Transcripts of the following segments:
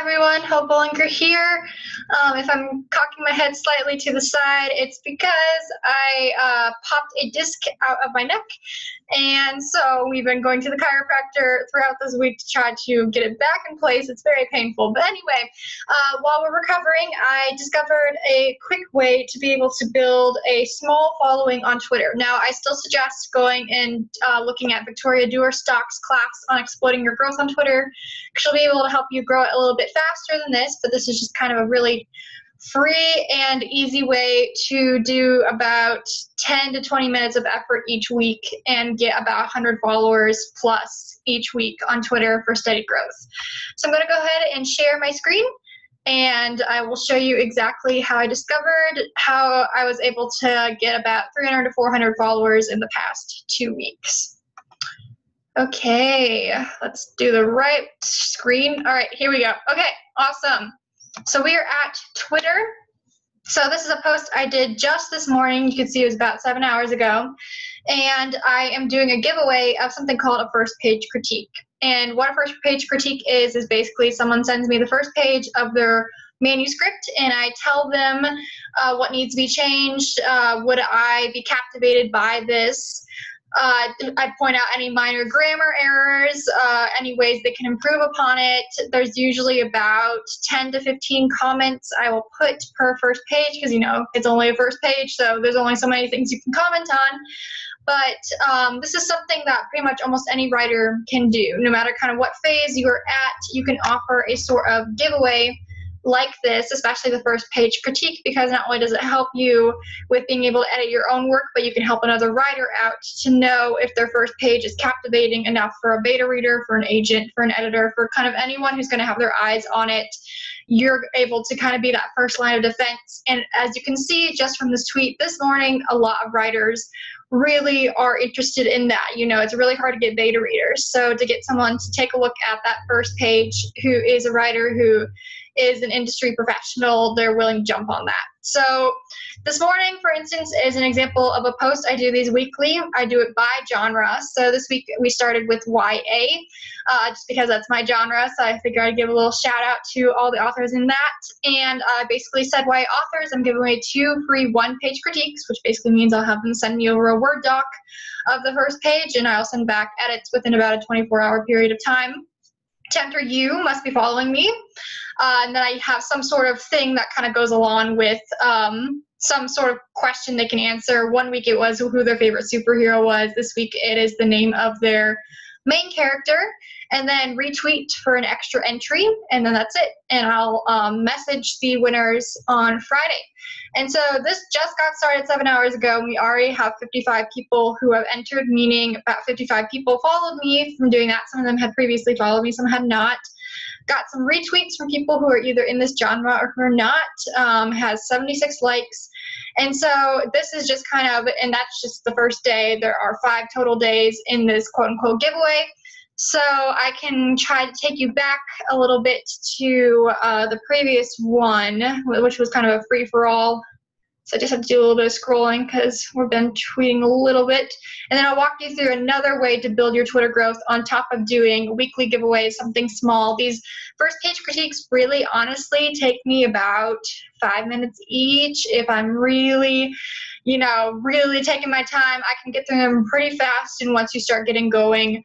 everyone, Hope Bollinger here. If I'm cocking my head slightly to the side, it's because I popped a disc out of my neck, and so we've been going to the chiropractor throughout this week to try to get it back in place. It's very painful, but anyway, while we're recovering, I discovered a quick way to be able to build a small following on Twitter. Now, I still suggest going and looking at Victoria Doerstock's class on exploiting your growth on Twitter. She'll be able to help you grow it a little bit faster than this, but this is just kind of a really free and easy way to do about 10 to 20 minutes of effort each week and get about 100 followers plus each week on Twitter for steady growth. So I'm going to go ahead and share my screen, and I will show you exactly how I discovered how I was able to get about 300 to 400 followers in the past 2 weeks. Okay, let's do the right screen. All right, here we go. Okay, awesome. So we are at Twitter. So this is a post I did just this morning. You can see it was about 7 hours ago. And I am doing a giveaway of something called a first page critique. And what a first page critique is basically someone sends me the first page of their manuscript, and I tell them what needs to be changed. Would I be captivated by this? I point out any minor grammar errors, any ways they can improve upon it. There's usually about 10 to 15 comments I will put per first page because, you know, it's only a first page, so there's only so many things you can comment on. But this is something that pretty much almost any writer can do. No matter kind of what phase you're at, you can offer a sort of giveaway like this, especially the first page critique, because not only does it help you with being able to edit your own work, but you can help another writer out to know if their first page is captivating enough for a beta reader, for an agent, for an editor, for kind of anyone who's going to have their eyes on it. You're able to kind of be that first line of defense. And as you can see just from this tweet this morning, a lot of writers really are interested in that. You know, it's really hard to get beta readers. So to get someone to take a look at that first page who is a writer who is an industry professional, they're willing to jump on that. So this morning, for instance, is an example of a post I do these weekly. I do it by genre. So this week we started with YA, just because that's my genre. So I figured I'd give a little shout out to all the authors in that. And I basically said YA authors, I'm giving away 2 free one-page critiques, which basically means I'll have them send me over a Word doc of the first page, and I'll send back edits within about a 24-hour period of time. To enter, you must be following me. And then I have some sort of thing that kind of goes along with some sort of question they can answer. One week it was who their favorite superhero was. This week it is the name of their main character. And then retweet for an extra entry. And then that's it. And I'll message the winners on Friday. And so this just got started 7 hours ago. We already have 55 people who have entered, meaning about 55 people followed me from doing that. Some of them had previously followed me, some had not. Got some retweets from people who are either in this genre or who are not. Has 76 likes. And so this is just kind of, and that's just the first day. There are 5 total days in this quote-unquote giveaway. So I can try to take you back a little bit to the previous one, which was kind of a free-for-all. So I just have to do a little bit of scrolling because we've been tweeting a little bit. And then I'll walk you through another way to build your Twitter growth on top of doing weekly giveaways, something small. These first page critiques really honestly take me about 5 minutes each. If I'm really, you know, really taking my time, I can get through them pretty fast. And once you start getting going,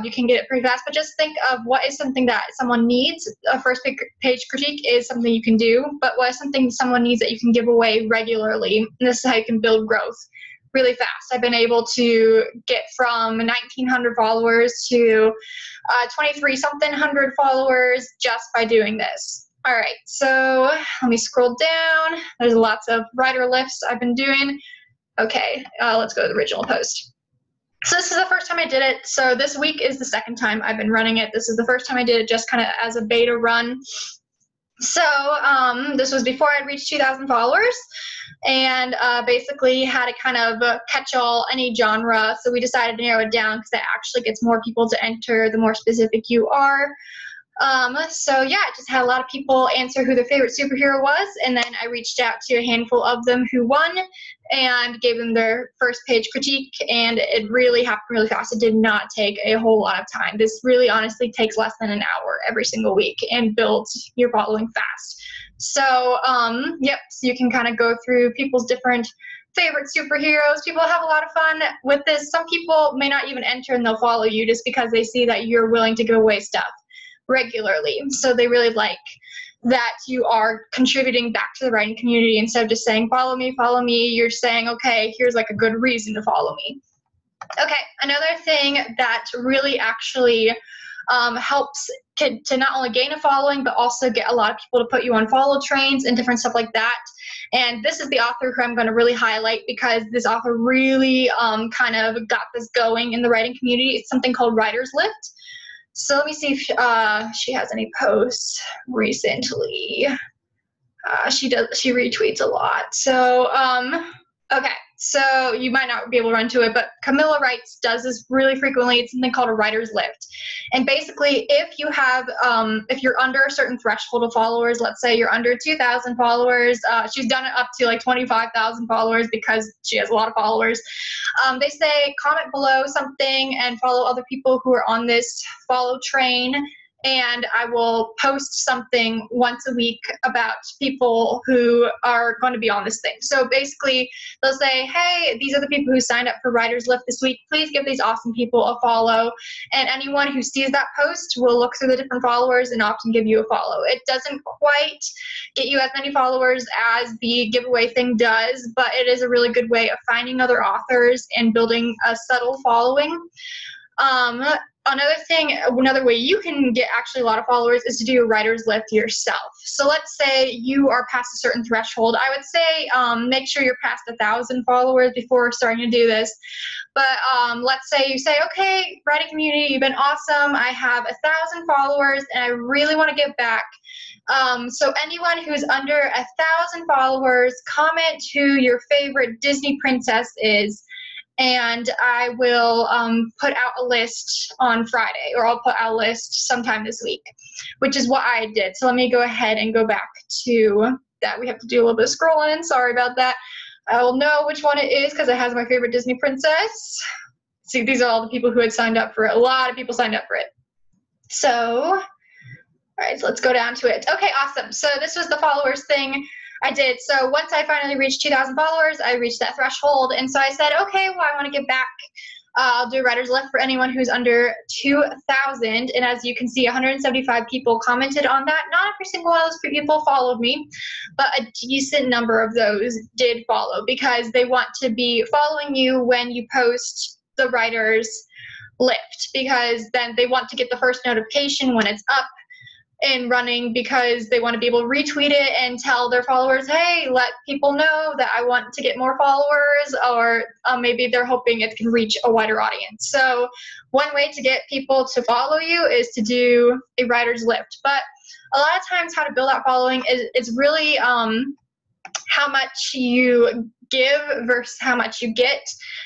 you can get it pretty fast, but just think of what is something that someone needs. A first page critique is something you can do, but what is something someone needs that you can give away regularly? And this is how you can build growth really fast. I've been able to get from 1,900 followers to 23-something hundred followers just by doing this. All right, so let me scroll down. There's lots of writer lifts I've been doing. Okay, let's go to the original post. So this is the first time I did it. So this week is the second time I've been running it. This is the first time I did it just kind of as a beta run. So this was before I'd reached 2,000 followers, and basically had to kind of catch all any genre. So we decided to narrow it down because that actually gets more people to enter the more specific you are. So yeah, I just had a lot of people answer who their favorite superhero was, and then I reached out to a handful of them who won and gave them their first page critique, and it really happened really fast. It did not take a whole lot of time. This really honestly takes less than an hour every single week and builds your following fast. So yep, so you can kind of go through people's different favorite superheroes. People have a lot of fun with this. Some people may not even enter and they'll follow you just because they see that you're willing to give away stuff regularly. So they really like that you are contributing back to the writing community instead of just saying, follow me, you're saying, okay, here's like a good reason to follow me. Okay, another thing that really actually helps to not only gain a following, but also get a lot of people to put you on follow trains and different stuff like that. And this is the author who I'm going to really highlight because this author really kind of got this going in the writing community. It's something called Writer's Lift. So let me see if she has any posts recently. She retweets a lot. So, okay. So you might not be able to run to it, but Camilla Writes does this really frequently. It's something called a writer's lift. And basically, if you have, if you're under a certain threshold of followers, let's say you're under 2,000 followers, she's done it up to like 25,000 followers because she has a lot of followers. They say comment below something and follow other people who are on this follow train. And I will post something once a week about people who are going to be on this thing. So basically, they'll say, hey, these are the people who signed up for Writer's Lift this week. Please give these awesome people a follow. And anyone who sees that post will look through the different followers and often give you a follow. It doesn't quite get you as many followers as the giveaway thing does, but it is a really good way of finding other authors and building a subtle following. Another way you can get actually a lot of followers is to do a writer's lift yourself. So let's say you are past a certain threshold. I would say make sure you're past 1,000 followers before starting to do this. But let's say you say, okay, writing community, you've been awesome. I have 1,000 followers and I really want to give back. So anyone who's under 1,000 followers, comment who your favorite Disney princess is. And I will put out a list on Friday, or I'll put out a list sometime this week, which is what I did. So let me go ahead and go back to that. We have to do a little bit of scrolling. Sorry about that. I will know which one it is because it has my favorite Disney princess. See, these are all the people who had signed up for it. A lot of people signed up for it. So, all right, so let's go down to it. Okay, awesome. So this was the followers thing I did. So once I finally reached 2,000 followers, I reached that threshold. And so I said, okay, well, I want to give back. I'll do a writer's lift for anyone who's under 2,000. And as you can see, 175 people commented on that. Not every single one of those people followed me, but a decent number of those did follow because they want to be following you when you post the writer's lift, because then they want to get the first notification when it's up and running, because they want to be able to retweet it and tell their followers, hey, let people know that I want to get more followers, or maybe they're hoping it can reach a wider audience. So one way to get people to follow you is to do a writer's lift. But a lot of times how to build that following is really how much you give versus how much you get.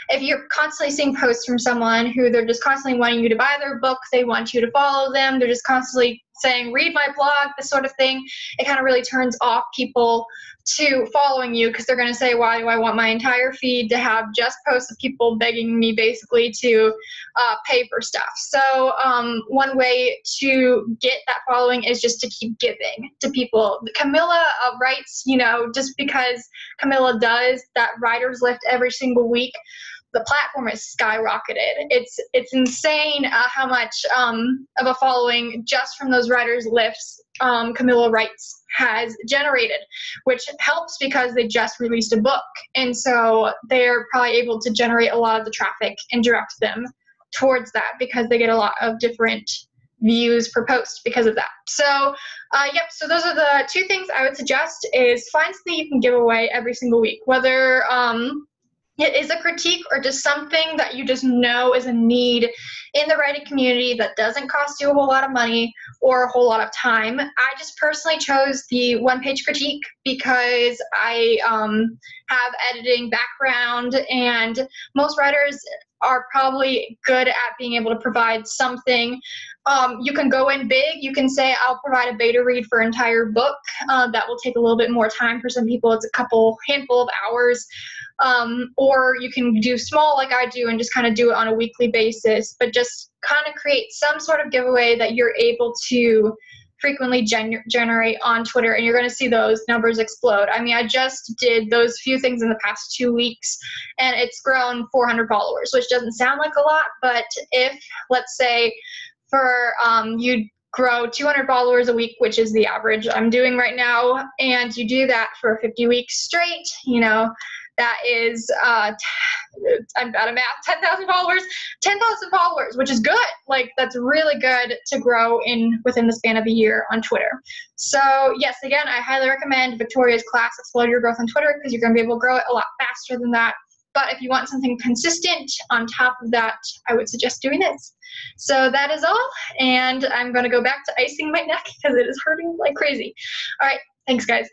If you're constantly seeing posts from someone who they're just constantly wanting you to buy their book, they want you to follow them, they're just constantly saying, read my blog, this sort of thing, it kind of really turns off people to following you, because they're going to say, why do I want my entire feed to have just posts of people begging me basically to pay for stuff? So one way to get that following is just to keep giving to people. Camilla writes, just because Camilla does that writer's lift every single week, the platform is skyrocketed. It's insane how much of a following just from those writers' lifts Camilla Writes has generated, which helps because they just released a book. And so they're probably able to generate a lot of the traffic and direct them towards that because they get a lot of different views per post because of that. So yep, so those are the two things I would suggest, is find something you can give away every single week, whether it is a critique or just something that you just know is a need in the writing community that doesn't cost you a whole lot of money or a whole lot of time. I just personally chose the one-page critique because I have editing background, and most writers are probably good at being able to provide something. You can go in big. You can say, I'll provide a beta read for an entire book. That will take a little bit more time for some people. It's a handful of hours. Or you can do small like I do and just kind of do it on a weekly basis, but just kind of create some sort of giveaway that you're able to frequently generate on Twitter, and you're going to see those numbers explode. I mean, I just did those few things in the past 2 weeks, and it's grown 400 followers, which doesn't sound like a lot, but if, let's say, for you grow 200 followers a week, which is the average I'm doing right now, and you do that for 50 weeks straight, you know, that is, I'm out of math, 10,000 followers, 10,000 followers, which is good. Like, that's really good to grow within the span of a year on Twitter. So yes, again, I highly recommend Victoria's class, Explode Your Growth on Twitter, because you're going to be able to grow it a lot faster than that. But if you want something consistent on top of that, I would suggest doing this. So that is all, and I'm going to go back to icing my neck because it is hurting like crazy. All right, thanks, guys.